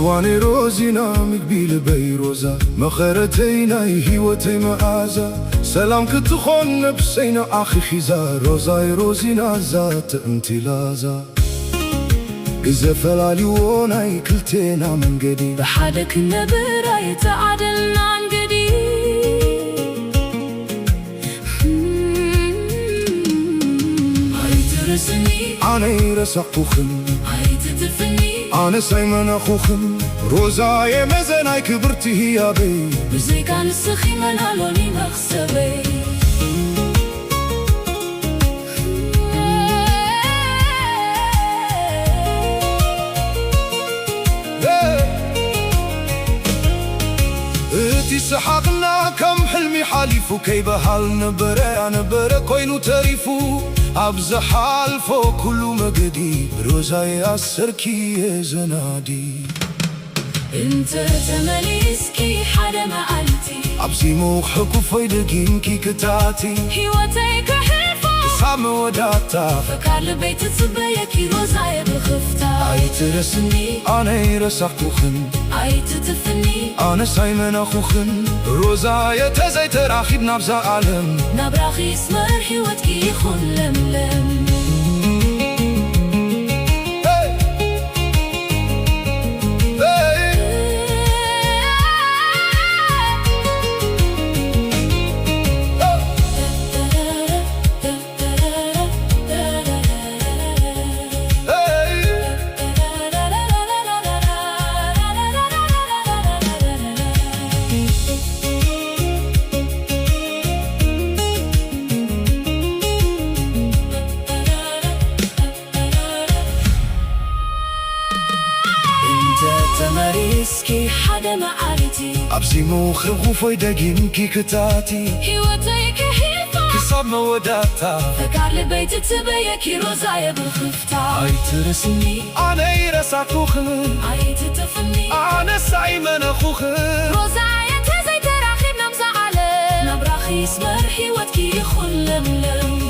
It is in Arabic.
هواني روزينا مقبيل بي روزا مخرتينا هيوتي معازا سلام كتخون نفسينا أخي خيزا روزاي روزينا زات امتلازا إذا فلالي وناي كلتينا من قدي بحدك النبرة يتعادلنا عن قدي هاي ترسني أنا يرسقوخن هاي تتفني أنا سايمن أخوخن روزاي مزناي كبرتي هي بي بزي كان السخي من هالوني مخسبي سحقنا كم حلمي حاليفو كي بهال نبرة كوينو تريفو أبز حالفو كلو مقدي روزاي أسركي زنادي انت تمليسكي حدا ما قلتي أبزي موخكو فايدقينكي كتاتي هيوتيك حلفو سام وداتا فكار لبيت تصبيكي روزاي بخفتا أي ترسني أنا يرسقوخن أي تتفني أنا سايمن أخوخن روزاي تزي تراخي بنبزا عالم نبراخي اسمر حيوتكي يخون لملم تماريسكي حدا ما قالتي أبزي موخي فايدقينكي كتاتي هيوتيك حلفو كساب موداتا فكار لبيت تبيكي روزاي بالخفتا أي ترسني أنا يرسقوخن أي تتفني أنا سايمن أخوخن روزاي تزي تراخي بنمزع علم نبراخي اسمر حيوتكي يخون لملم